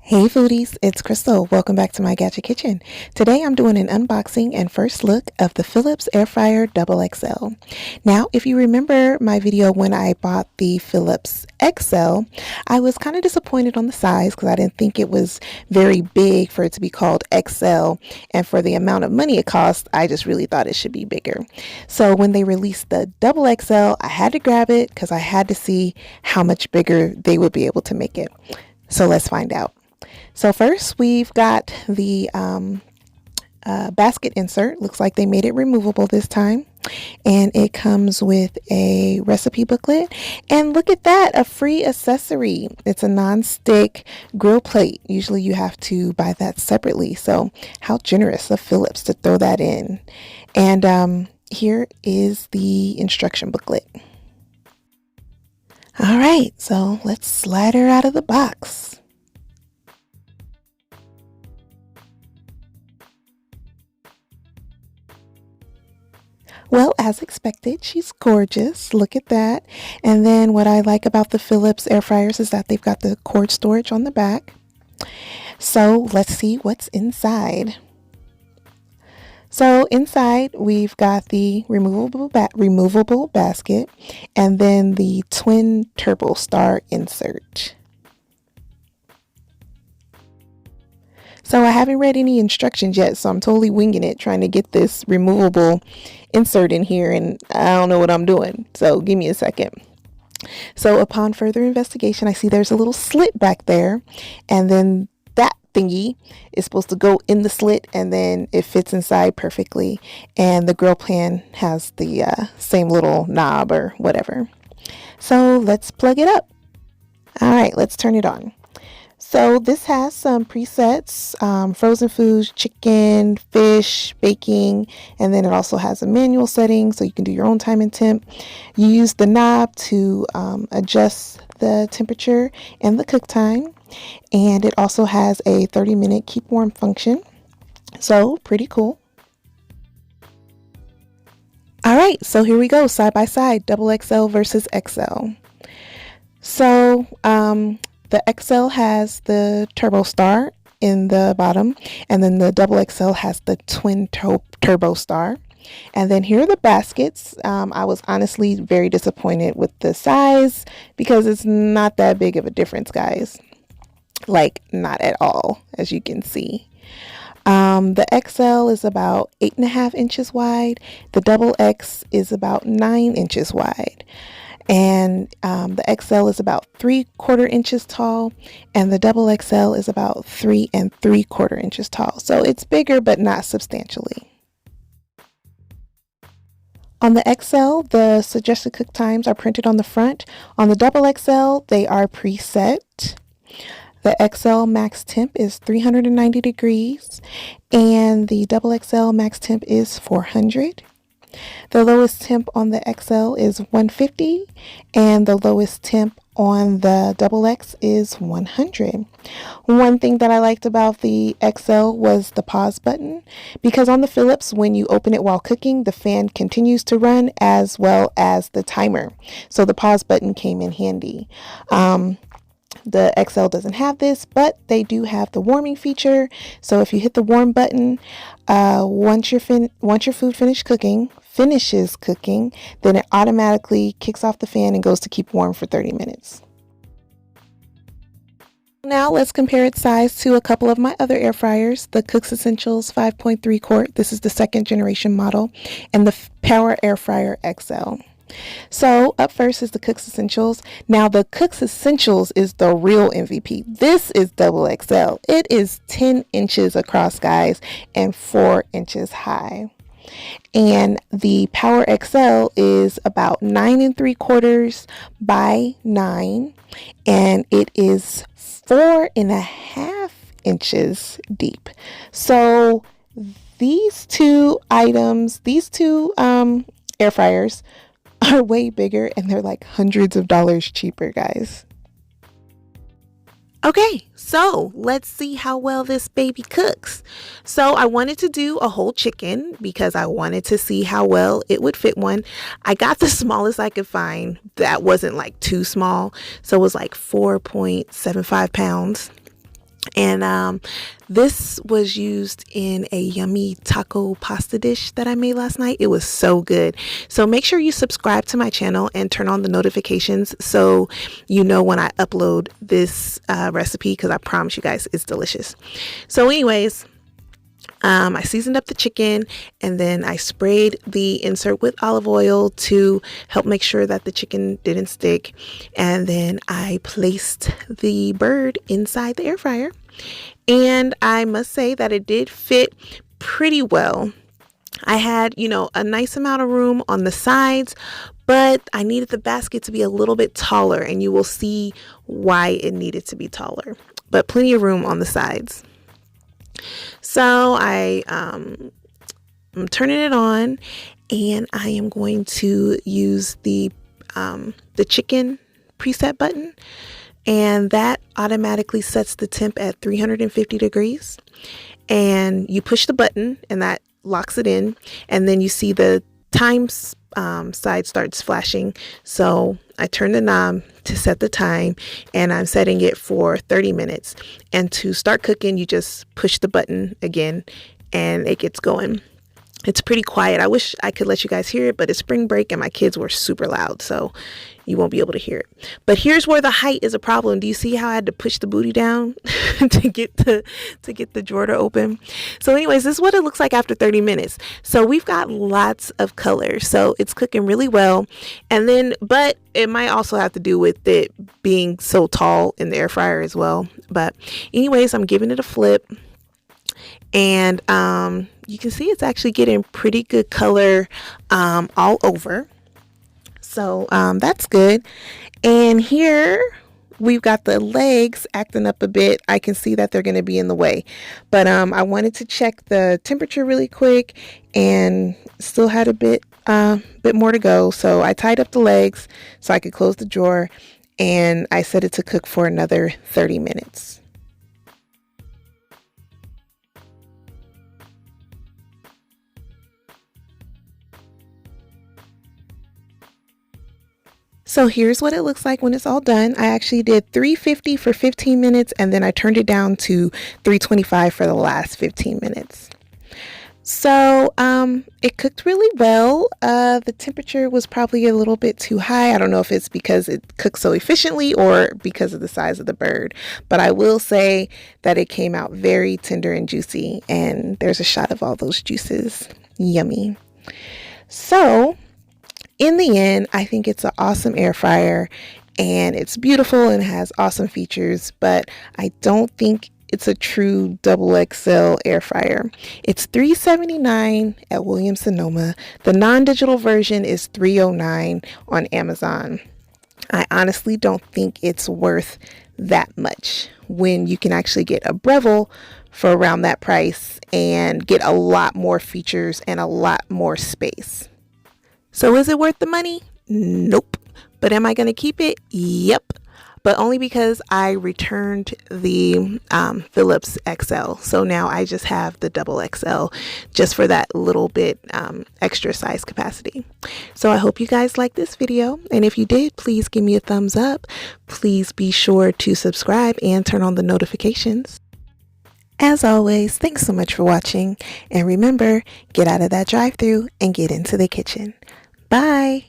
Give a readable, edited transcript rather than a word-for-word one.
Hey foodies, it's Crystal. Welcome back to my Gadget Kitchen. Today I'm doing an unboxing and first look of the Philips AirFryer XXL. Now, if you remember my video when I bought the Philips XL, I was kind of disappointed on the size because I didn't think it was very big for it to be called XL, and for the amount of money it cost, I just really thought it should be bigger. So when they released the XXL, I had to grab it because I had to see how much bigger they would be able to make it. So let's find out. So first we've got the basket insert. Looks like they made it removable this time. And it comes with a recipe booklet. And look at that, a free accessory. It's a non-stick grill plate. Usually you have to buy that separately. So how generous of Philips to throw that in. And here is the instruction booklet. All right, so let's slide her out of the box. Well, as expected, she's gorgeous. Look at that. And then what I like about the Philips air fryers is that they've got the cord storage on the back. So let's see what's inside. So inside we've got the removable basket and then the twin turbo star insert. So I haven't read any instructions yet, so I'm totally winging it, trying to get this removable insert in here, and I don't know what I'm doing. So give me a second. So upon further investigation, I see there's a little slit back there, and then that thingy is supposed to go in the slit, and then it fits inside perfectly. And the grill pan has the same little knob or whatever. So let's plug it up. All right, let's turn it on. So this has some presets, frozen foods, chicken, fish, baking, and then it also has a manual setting so you can do your own time and temp. You use the knob to adjust the temperature and the cook time, and it also has a 30-minute keep warm function. So pretty cool. All right, so here we go, side by side, XXL versus XL. So the XL has the Turbo Star in the bottom, and then the XXL has the twin Turbo Star. And then here are the baskets. I was honestly very disappointed with the size because it's not that big of a difference, guys. Like, not at all, as you can see. The XL is about 8.5 inches wide. The XX is about 9 inches wide. And the XL is about 3/4 inches tall, and the XXL is about 3 3/4 inches tall. So it's bigger, but not substantially. On the XL, the suggested cook times are printed on the front. On the XXL, they are preset. The XL max temp is 390 degrees, and the XXL max temp is 400. The lowest temp on the XL is 150, and the lowest temp on the XX is 100. One thing that I liked about the XL was the pause button, because on the Philips, when you open it while cooking, the fan continues to run as well as the timer. So the pause button came in handy. The XL doesn't have this, but they do have the warming feature. So if you hit the warm button, once your food finishes cooking, then it automatically kicks off the fan and goes to keep warm for 30 minutes. Now let's compare its size to a couple of my other air fryers, the Cook's Essentials 5.3 quart. This is the second generation model, and the Power Air Fryer XL. So up first is the Cook's Essentials. Now the Cook's Essentials is the real MVP. This is XXL. It is 10 inches across, guys, and 4 inches high. And the Power XL is about 9 3/4 by 9, and it is 4.5 inches deep. So these two air fryers are way bigger, and they're like hundreds of dollars cheaper, guys. Okay, so let's see how well this baby cooks. So I wanted to do a whole chicken because I wanted to see how well it would fit one. I got the smallest I could find that wasn't like too small. So it was like 4.75 pounds. And this was used in a yummy taco pasta dish that I made last night. It was so good. So make sure you subscribe to my channel and turn on the notifications so you know when I upload this recipe, because I promise you guys it's delicious. So anyways, I seasoned up the chicken, and then I sprayed the insert with olive oil to help make sure that the chicken didn't stick. And then I placed the bird inside the air fryer. And I must say that it did fit pretty well. I had, a nice amount of room on the sides, but I needed the basket to be a little bit taller, and you will see why it needed to be taller. But plenty of room on the sides. So I'm turning it on, and I am going to use the chicken preset button, and that automatically sets the temp at 350 degrees. And you push the button, and that locks it in, and then you see the time side starts flashing. So I turn the knob to set the time, and I'm setting it for 30 minutes. And to start cooking, you just push the button again and it gets going. It's pretty quiet. I wish I could let you guys hear it, but it's spring break and my kids were super loud, so you won't be able to hear it. But here's where the height is a problem. Do you see how I had to push the booty down to get the drawer to open? So anyways, this is what it looks like after 30 minutes. So we've got lots of color. So it's cooking really well. And then, but it might also have to do with it being so tall in the air fryer as well. But anyways, I'm giving it a flip. And you can see it's actually getting pretty good color all over. So that's good. And here we've got the legs acting up a bit. I can see that they're going to be in the way. But I wanted to check the temperature really quick, and still had a bit more to go. So I tied up the legs so I could close the drawer, and I set it to cook for another 30 minutes. So here's what it looks like when it's all done. I actually did 350 for 15 minutes, and then I turned it down to 325 for the last 15 minutes. So it cooked really well. The temperature was probably a little bit too high. I don't know if it's because it cooks so efficiently or because of the size of the bird, but I will say that it came out very tender and juicy, and there's a shot of all those juices. Yummy. So in the end, I think it's an awesome air fryer, and it's beautiful and has awesome features, but I don't think it's a true XXL air fryer. It's $379 at Williams Sonoma. The non-digital version is $309 on Amazon. I honestly don't think it's worth that much when you can actually get a Breville for around that price and get a lot more features and a lot more space. So is it worth the money? Nope. But am I going to keep it? Yep. But only because I returned the Philips XL. So now I just have the XXL just for that little bit extra size capacity. So I hope you guys liked this video. And if you did, please give me a thumbs up. Please be sure to subscribe and turn on the notifications. As always, thanks so much for watching. And remember, get out of that drive-thru and get into the kitchen. Bye.